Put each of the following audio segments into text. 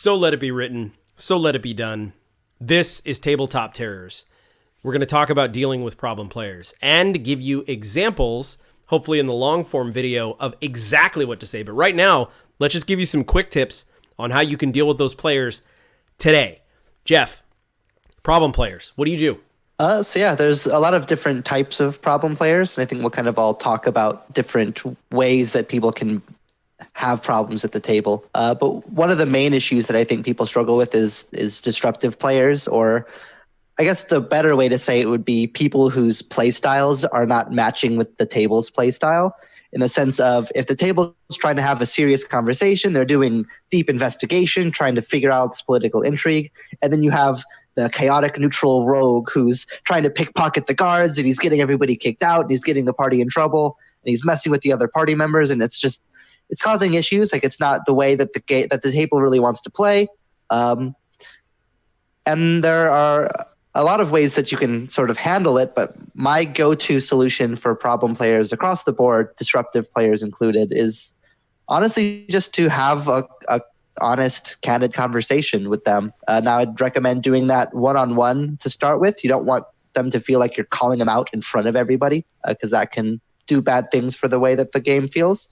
So let it be written. So let it be done. This is Tabletop Terrors. We're going to talk about dealing with problem players and give you examples, hopefully in the long form video, of exactly what to say. But right now, let's just give you some quick tips on how you can deal with those players today. Jeff, problem players, what do you do? There's a lot of different types of problem players, and I think we'll kind of all talk about different ways that people can have problems at the table. But one of the main issues that I think people struggle with is disruptive players, or I guess the better way to say it would be people whose play styles are not matching with the table's play style, in the sense of if the table is trying to have a serious conversation, they're doing deep investigation, trying to figure out this political intrigue, and then you have the chaotic neutral rogue who's trying to pickpocket the guards, and he's getting everybody kicked out, and he's getting the party in trouble, and he's messing with the other party members, and it's causing issues. Like, it's not the way that the table really wants to play. And there are a lot of ways that you can sort of handle it, but my go-to solution for problem players across the board, disruptive players included, is honestly just to have a honest, candid conversation with them. Now, I'd recommend doing that one-on-one to start with. You don't want them to feel like you're calling them out in front of everybody, because that can do bad things for the way that the game feels.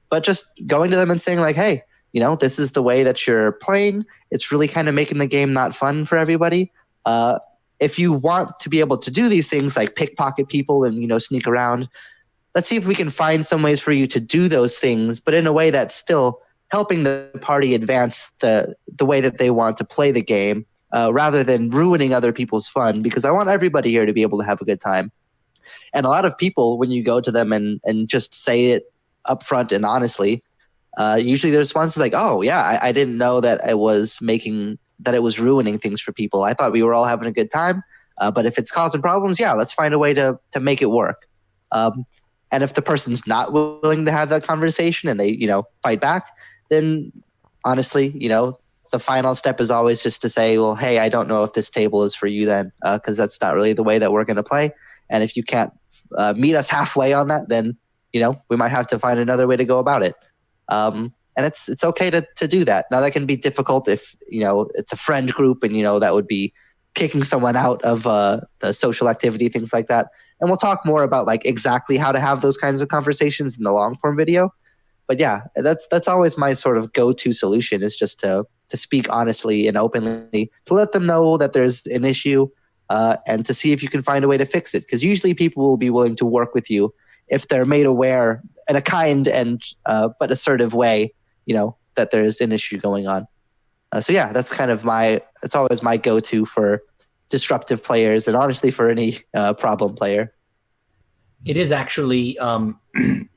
But just going to them and saying like, hey, this is the way that you're playing. It's really kind of making the game not fun for everybody. If you want to be able to do these things like pickpocket people and, sneak around, let's see if we can find some ways for you to do those things, but in a way that's still helping the party advance the way that they want to play the game, rather than ruining other people's fun, because I want everybody here to be able to have a good time. And a lot of people, when you go to them and just say it up front and honestly, usually the response is like, oh yeah, I didn't know that it was ruining things for people. I thought we were all having a good time, but if it's causing problems, yeah, let's find a way to make it work. And if the person's not willing to have that conversation and they, fight back, then honestly, the final step is always just to say, well, hey, I don't know if this table is for you then, because that's not really the way that we're going to play. And if you can't meet us halfway on that, then, we might have to find another way to go about it. And it's okay to do that. Now, that can be difficult if, it's a friend group and, that would be kicking someone out of the social activity, things like that. And we'll talk more about like exactly how to have those kinds of conversations in the long form video. But yeah, that's always my sort of go-to solution, is just to speak honestly and openly, to let them know that there's an issue, and to see if you can find a way to fix it. Because usually people will be willing to work with you if they're made aware in a kind and but assertive way, that there's an issue going on. So yeah, that's kind of it's always my go-to for disruptive players, and honestly for any problem player. It is actually,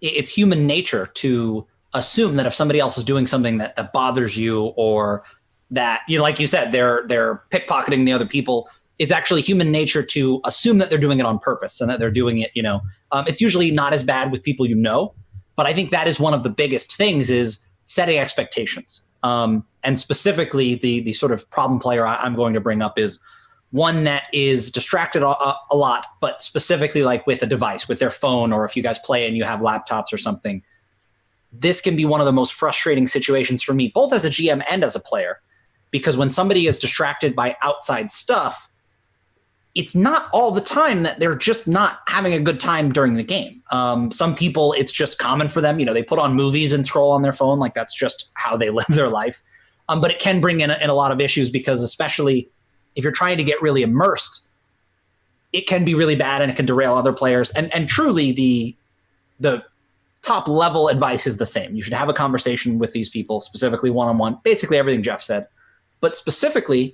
it's human nature to assume that if somebody else is doing something that bothers you, or that, like you said, they're pickpocketing the other people, it's actually human nature to assume that they're doing it on purpose and that they're doing it, it's usually not as bad with people, but I think that is one of the biggest things, is setting expectations. And specifically the sort of problem player I'm going to bring up is one that is distracted a lot, but specifically like with a device, with their phone, or if you guys play and you have laptops or something. This can be one of the most frustrating situations for me, both as a GM and as a player, because when somebody is distracted by outside stuff, it's not all the time that they're just not having a good time during the game. Some people, it's just common for them. They put on movies and scroll on their phone. Like, that's just how they live their life. But it can bring in a lot of issues, because especially if you're trying to get really immersed, it can be really bad and it can derail other players. And truly, the top level advice is the same. You should have a conversation with these people, specifically one-on-one, basically everything Jeff said. But specifically,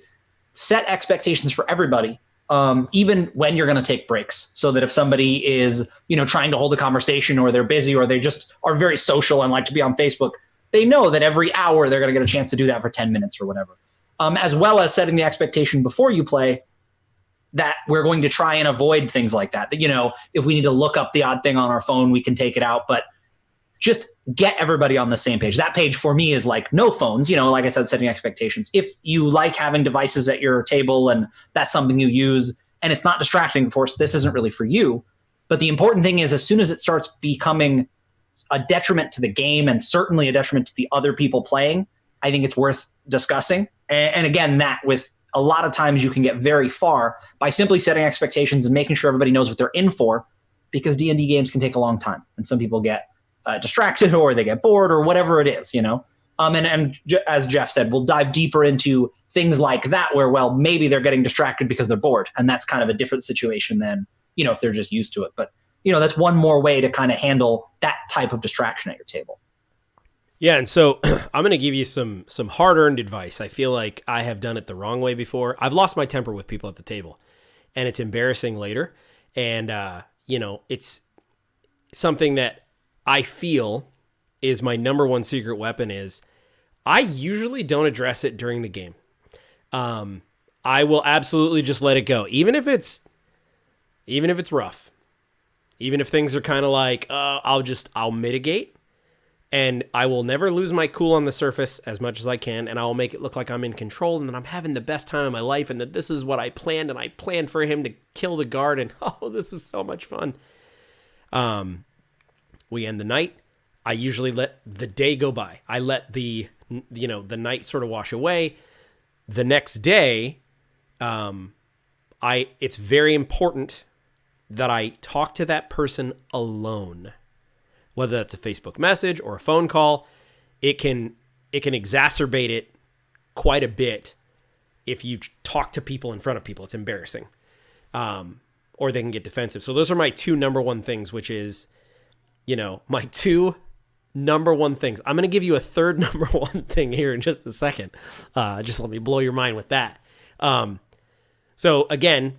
set expectations for everybody, even when you're going to take breaks, so that if somebody is, trying to hold a conversation, or they're busy, or they just are very social and like to be on Facebook, they know that every hour they're going to get a chance to do that for 10 minutes or whatever. As well as setting the expectation before you play that we're going to try and avoid things like that. That, if we need to look up the odd thing on our phone, we can take it out, but just get everybody on the same page. That page for me is like no phones, like I said, setting expectations. If you like having devices at your table and that's something you use and it's not distracting, of course, this isn't really for you. But the important thing is, as soon as it starts becoming a detriment to the game, and certainly a detriment to the other people playing, I think it's worth discussing. And again, that with a lot of times you can get very far by simply setting expectations and making sure everybody knows what they're in for, because D&D games can take a long time. And some people get distracted or they get bored or whatever it is, you know? And as Jeff said, we'll dive deeper into things like that where, well, maybe they're getting distracted because they're bored. And that's kind of a different situation than, you know, if they're just used to it. But, you know, that's one more way to kind of handle that type of distraction at your table. Yeah, and so I'm going to give you some hard-earned advice. I feel like I have done it the wrong way before. I've lost my temper with people at the table, and it's embarrassing later. And, you know, it's something that I feel is my number one secret weapon is I usually don't address it during the game. I will absolutely just let it go, even if it's rough, even if things are kind of like, I'll mitigate. And I will never lose my cool on the surface as much as I can, and I will make it look like I'm in control and that I'm having the best time of my life and that this is what I planned, and I planned for him to kill the guard, and this is so much fun. We end the night. I usually let the day go by. I let the night sort of wash away. The next day, it's very important that I talk to that person alone. Whether that's a Facebook message or a phone call, it can exacerbate it quite a bit if you talk to people in front of people. It's embarrassing. Or they can get defensive. So those are my two number one things, which is, you know, my two number one things. I'm going to give you a third number one thing here in just a second. Just let me blow your mind with that. So again,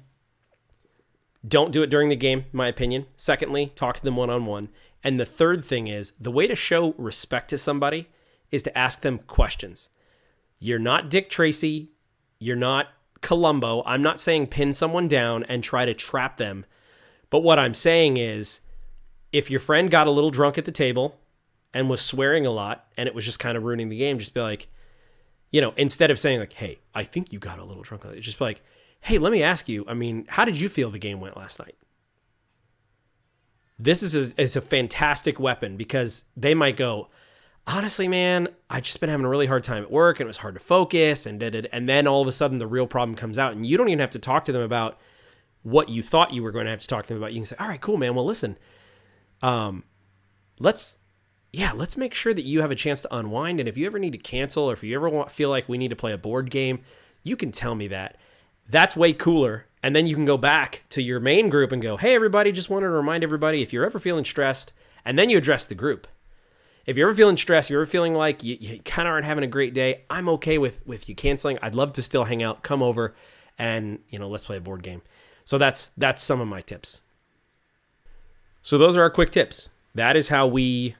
don't do it during the game, in my opinion. Secondly, talk to them one-on-one. And the third thing is, the way to show respect to somebody is to ask them questions. You're not Dick Tracy. You're not Columbo. I'm not saying pin someone down and try to trap them. But what I'm saying is, if your friend got a little drunk at the table and was swearing a lot and it was just kind of ruining the game, just be like, you know, instead of saying like, hey, I think you got a little drunk, just be like, hey, let me ask you, I mean, how did you feel the game went last night? This is a fantastic weapon, because they might go, honestly, man, I just been having a really hard time at work and it was hard to focus and then all of a sudden the real problem comes out and you don't even have to talk to them about what you thought you were going to have to talk to them about. You can say, all right, cool, man. Well, listen, let's make sure that you have a chance to unwind. And if you ever need to cancel or if you ever feel like we need to play a board game, you can tell me that. That's way cooler. And then you can go back to your main group and go, hey, everybody, just wanted to remind everybody, if you're ever feeling stressed, and then you address the group. If you're ever feeling stressed, if you're ever feeling like you kind of aren't having a great day, I'm okay with you canceling. I'd love to still hang out, come over, and, you know, let's play a board game. So that's some of my tips. So those are our quick tips. That is how we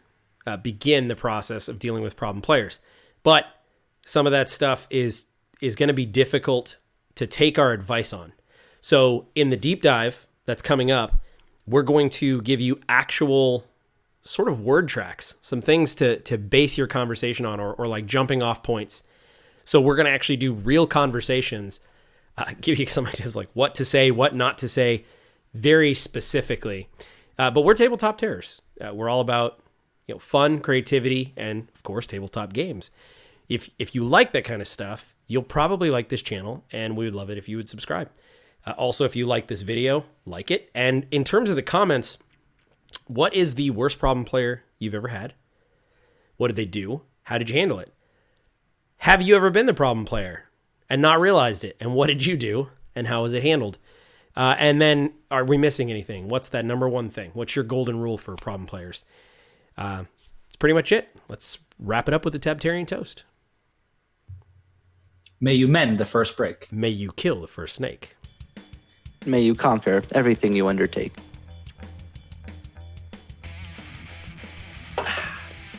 begin the process of dealing with problem players. But some of that stuff is going to be difficult to take our advice on. So in the deep dive that's coming up, we're going to give you actual sort of word tracks, some things to base your conversation on, or like jumping off points. So we're going to actually do real conversations, give you some ideas of like what to say, what not to say, very specifically. But we're Tabletop Terrors. We're all about, you know, fun, creativity, and of course, tabletop games. If you like that kind of stuff, you'll probably like this channel, and we would love it if you would subscribe. Also, if you like this video, like it. And in terms of the comments, what is the worst problem player you've ever had? What did they do? How did you handle it? Have you ever been the problem player and not realized it? And what did you do? And how was it handled? And then, are we missing anything? What's that number one thing? What's your golden rule for problem players? That's pretty much it. Let's wrap it up with the Tabtarian toast. May you mend the first break. May you kill the first snake. May you conquer everything you undertake.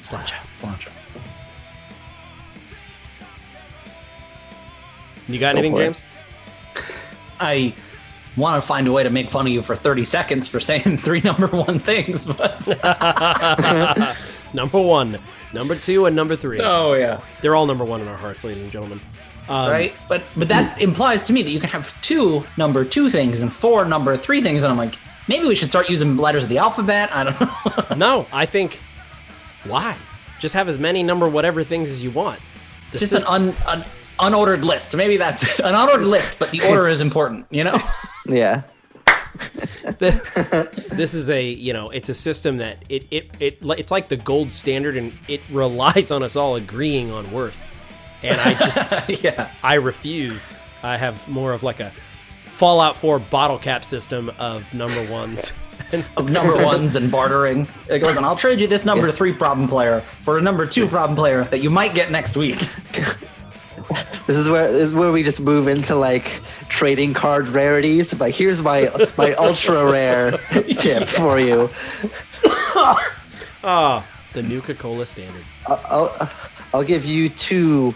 Slancha. You got anything, James? I want to find a way to make fun of you for 30 seconds for saying 3 number one things, but number 1, number 2, and number 3. Oh yeah, they're all number 1 in our hearts, ladies and gentlemen. Right, but that implies to me that you can have 2 number 2 things and 4 number 3 things, and I'm like, maybe we should start using letters of the alphabet. I don't know. No, I think why? Just have as many number whatever things as you want. Just an unordered list. Maybe that's it. An unordered list, but the order is important, you know? Yeah. This is a, it's a system that it's like the gold standard, and it relies on us all agreeing on worth. And I just, I refuse. I have more of like a Fallout 4 bottle cap system of number ones. Of number ones and bartering. Like, listen, I'll trade you this number 3 problem player for a number 2 problem player that you might get next week. This is where we just move into like trading card rarities. Like, here's my ultra rare tip for you. The Nuka-Cola standard. I'll give you 2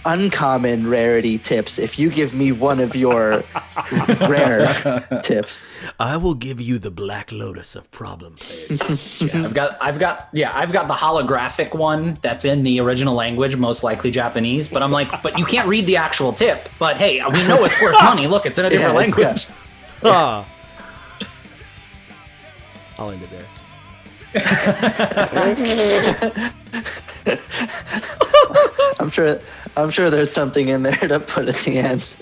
uncommon rarity tips if you give me one of your rare tips. I will give you the Black Lotus of problem player tips, Jeff. I've got the holographic one that's in the original language, most likely Japanese. But I'm like, but you can't read the actual tip. But hey, we know it's worth money. Look, it's in a different language. I'll end it there. I'm sure there's something in there to put at the end.